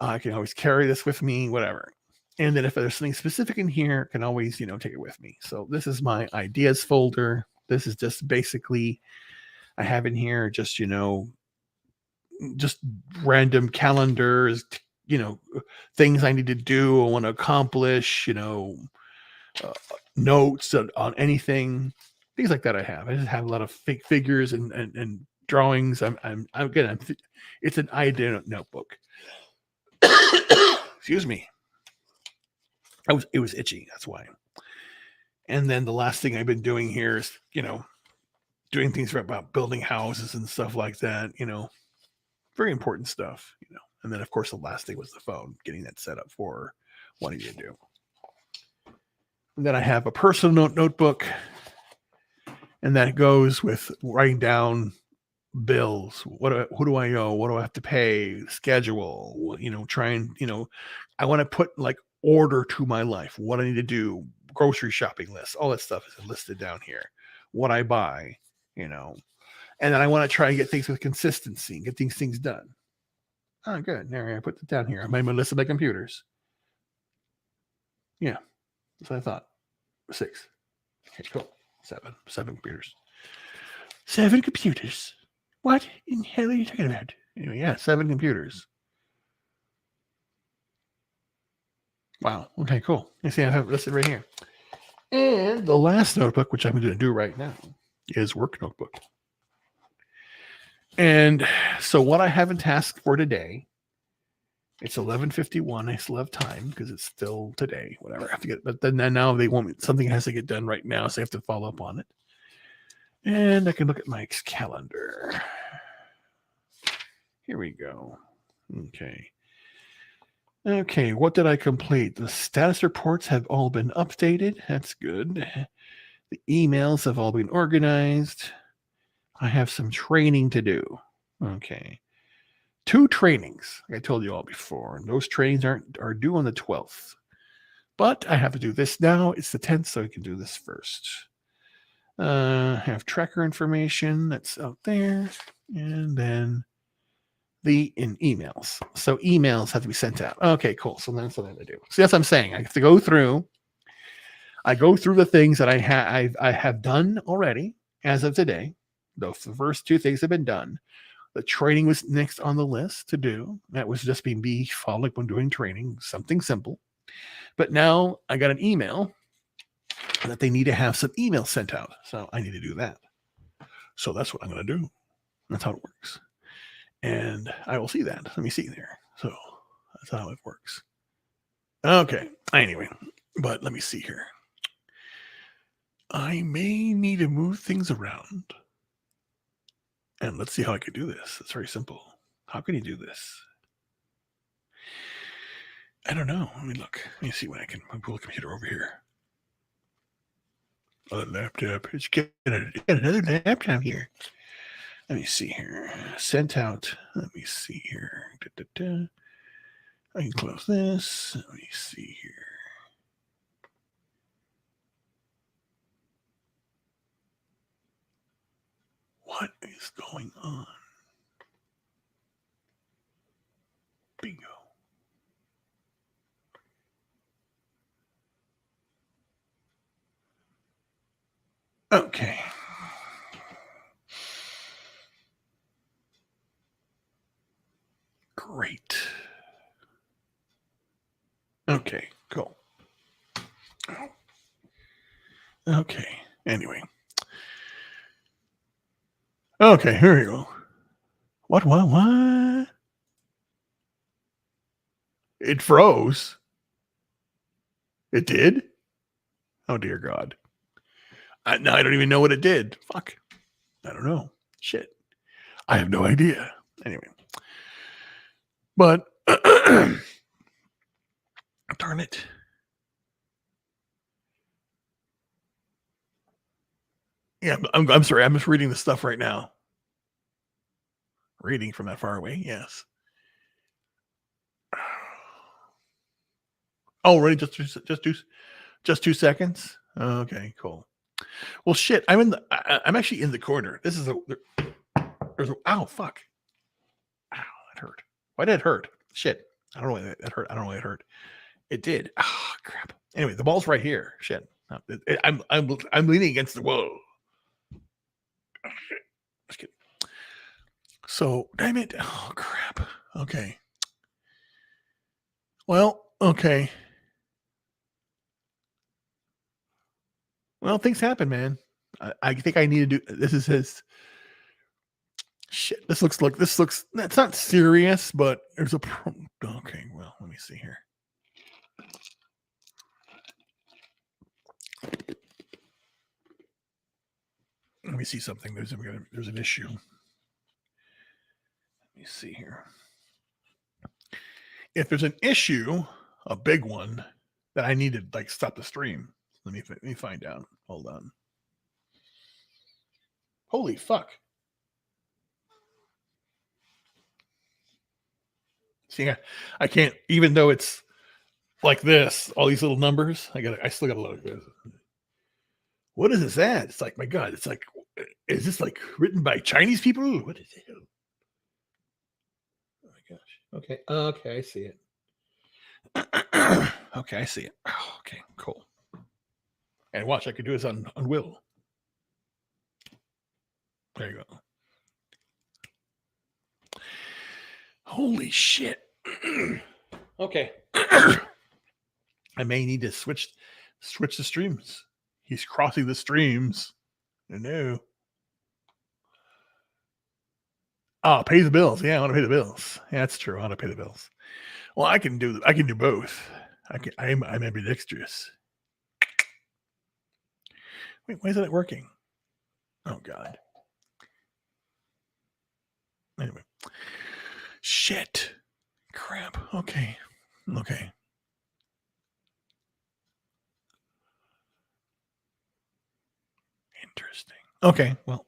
I can always carry this with me, whatever. And then if there's something specific in here, I can always, take it with me. So this is my ideas folder. This is just basically, I have in here just random calendars, things I need to do, I want to accomplish, notes on anything, things like that. I just have a lot of figures and drawings. It's an idea notebook. Excuse me. It was itchy. That's why. And then the last thing I've been doing here is, doing things about building houses and stuff like that, very important stuff, And then, of course, the last thing was the phone, getting that set up for what I need to do. And then I have a personal notebook. And that goes with writing down bills. Who do I owe? What do I have to pay? Schedule. Try and I want to put like order to my life. What I need to do. Grocery shopping list. All that stuff is listed down here. What I buy. And then I want to try and get things with consistency and get these things done. Oh, good. There, I put it down here. I made my list of my computers. Yeah, that's what I thought. 6. Okay, cool. 7. 7 computers. 7 computers. What in hell are you talking about? Anyway, yeah, 7 computers. Wow. Okay, cool. You see, I have it listed right here. And the last notebook, which I'm going to do right now, is work notebook. And so what I have in task for today, it's 11:51. I still have time because it's still today. Whatever I have to get, but then now they want me. Something has to get done right now, so I have to follow up on it. And I can look at my calendar. Here we go. Okay, what did I complete? The status reports have all been updated. That's good. The emails have all been organized. I have some training to do. Okay. 2 trainings, like I told you all before. And those trainings are due on the 12th. But I have to do this now. It's the 10th, so I can do this first. I have tracker information that's out there. And then in emails. So emails have to be sent out. Okay, cool. So that's what I have to do. So that's what I'm saying. I have to go through. I go through the things that I have done already as of today. The first 2 things have been done. The training was next on the list to do. That was just being following when doing training, something simple. But now I got an email that they need to have some emails sent out. So I need to do that. So that's what I'm going to do. That's how it works. And I will see that. Let me see there. So that's how it works. Okay. Anyway, but let me see here. I may need to move things around. And let's see how I can do this. It's very simple. How can you do this? I don't know. Let me look. Let me see when I can pull the computer over here. Oh, the laptop. It's got another laptop here. Let me see here. Sent out. Let me see here. I can close this. Let me see here. What is going on? Bingo. Okay. Great. Okay, cool. Okay, anyway. Okay, here we go. What? It froze. It did? Oh, dear God. Now I don't even know what it did. Fuck. I don't know. Shit. I have no idea. Anyway. But, darn it. Yeah, I'm sorry. I'm just reading the stuff right now. Reading from that far away, yes. Oh, really? Just 2 seconds? Okay, cool. Well, shit. I'm actually in the corner. This is ow, fuck. Ow, that hurt. Why did it hurt? Shit. I don't know why that hurt. I don't know why it hurt. It did. Ah, crap. Anyway, the ball's right here. Shit. I'm leaning against the wall. Oh, shit. Just kidding. So, damn it. Oh, crap. Okay. Well, okay. Well, things happen, man. I think I need to do this. Is his shit. This looks that's not serious, but there's a okay. Well, let me see here. Let me see something. There's an issue. Let me see here. If there's an issue, a big one, that I need to like stop the stream. Let me find out. Hold on. Holy fuck. See, I can't, even though it's like this, all these little numbers, I still gotta look. What is this ad? It's like, my God, it's like, is this like written by Chinese people? What is it? Oh my gosh. Okay. Okay, I see it. Okay, I see it. Oh, okay, cool. And watch, I could do this on Will. There you go. Holy shit. Okay. I may need to switch the streams. He's crossing the streams. No. Oh, pay the bills. Yeah, I want to pay the bills. Yeah, that's true. I want to pay the bills. Well, I can do both. I'm ambidextrous. Wait, why isn't it working? Oh God. Anyway. Shit. Crap. Okay. Okay. Interesting. Okay. Well,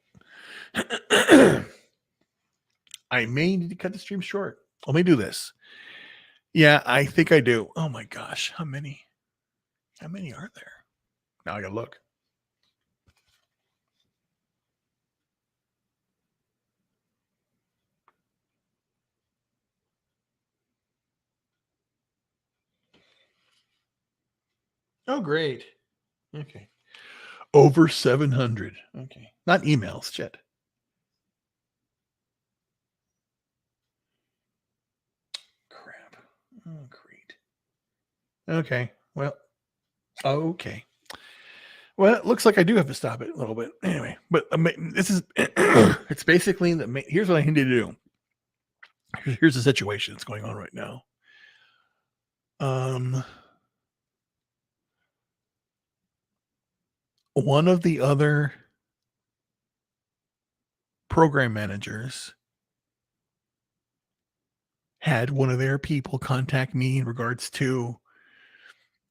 I may need to cut the stream short. Let me do this. Yeah, I think I do. Oh my gosh. How many are there? Now I gotta look. Oh, great. Okay. Over 700. Okay. Not emails, shit. Crap. Oh, great. Okay. Well, okay. Well, it looks like I do have to stop it a little bit. Anyway, but this is, it's basically, here's what I need to do. Here's the situation that's going on right now. One of the other program managers had one of their people contact me in regards to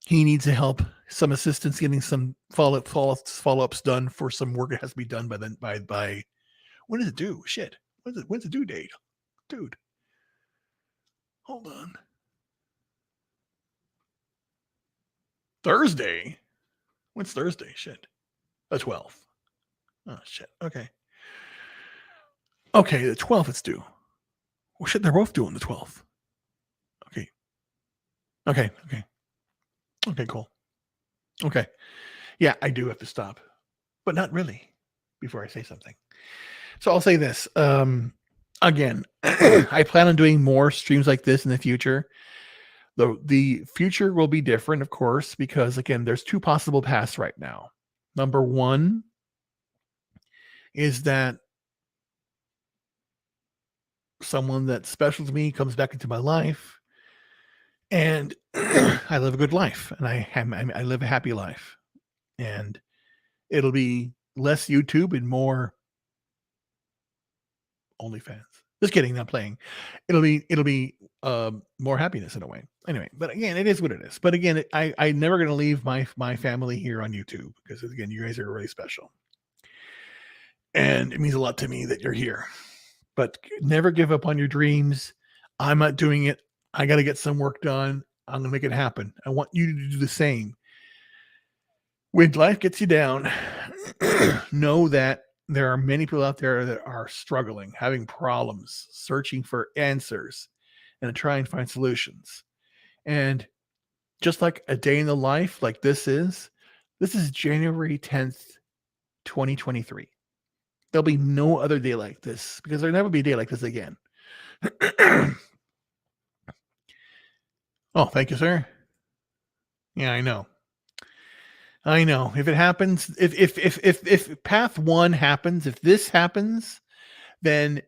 he needs help, some assistance getting some follow-ups done for some work that has to be done by when is it due? Shit. When's the due date? Dude. Hold on. Thursday? When's Thursday? Shit. The 12th. Oh shit. Okay. Okay, the 12th it's due. Well shit, they're both due on the 12th. Okay. Okay. Okay, cool. Okay. Yeah, I do have to stop. But not really before I say something. So I'll say this. Again, I plan on doing more streams like this in the future. The future will be different, of course, because again, there's two possible paths right now. Number one is that someone that's special to me comes back into my life and I live a good life and I live a happy life, and it'll be less YouTube and more OnlyFans. Just kidding, not playing. It'll be more happiness in a way. Anyway, but again, it is what it is. But again, I'm never going to leave my family here on YouTube because again, you guys are really special, and it means a lot to me that you're here. But never give up on your dreams. I'm not doing it. I got to get some work done. I'm going to make it happen. I want you to do the same. When life gets you down, know that there are many people out there that are struggling, having problems, searching for answers, and try and find solutions. And just like a day in the life like this is January 10th, 2023. There'll be no other day like this because there'll never be a day like this again. Oh, thank you, sir. Yeah, I know. If it happens, if path one happens, if this happens, then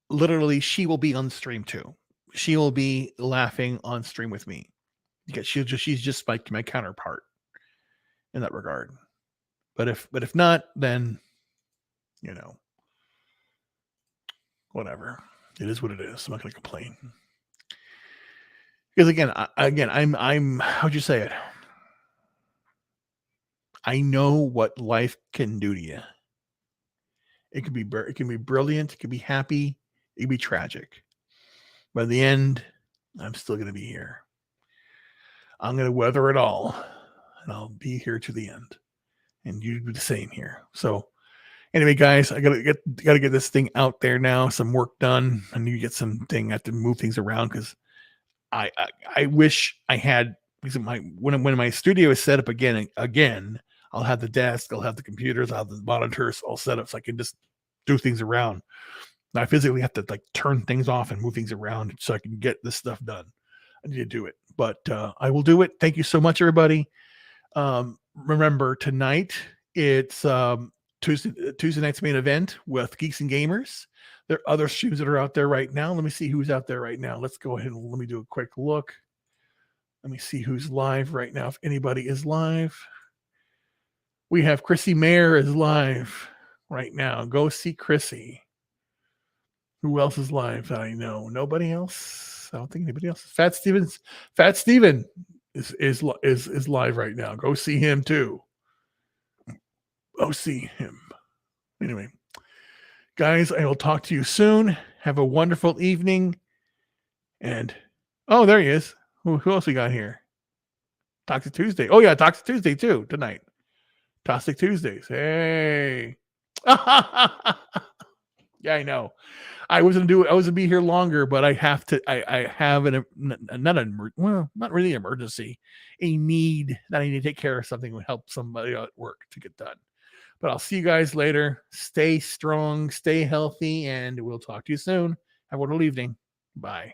literally she will be on stream too. She will be laughing on stream with me because she's just my counterpart in that regard. But if not, then whatever. It is what it is. I'm not going to complain. Because again, I'm how'd you say it? I know what life can do to you. It can be brilliant, it can be happy, it can be tragic. By the end, I'm still going to be here. I'm going to weather it all, and I'll be here to the end. And you do the same here. So anyway, guys, I gotta get this thing out there now. Some work done. I need to get something. I have to move things around because I wish I had, because when my studio is set up again, I'll have the desk, I'll have the computers, I'll have the monitors all set up so I can just do things around. I physically have to like turn things off and move things around so I can get this stuff done. I need to do it, but I will do it. Thank you so much, everybody. Remember, tonight it's Tuesday night's main event with Geeks and Gamers. There are other streams that are out there right now. Let me see who's out there right now. Let's go ahead and let me do a quick look. Let me see who's live right now. If anybody is live, we have Chrissy Mayer is live right now. Go see Chrissy. Who else is live that I know? Nobody else. I don't think anybody else. Fat Steven is live right now. Go see him too. Go see him. Anyway, guys, I will talk to you soon. Have a wonderful evening. And there he is. Who else we got here? Toxic Tuesday. Oh yeah, Toxic Tuesday too tonight. Toxic Tuesdays. Hey. Yeah, I know. I was gonna be here longer, but I have to. I have not really an emergency, a need that I need to take care of something to help somebody at work to get done. But I'll see you guys later. Stay strong, stay healthy, and we'll talk to you soon. Have a wonderful evening. Bye.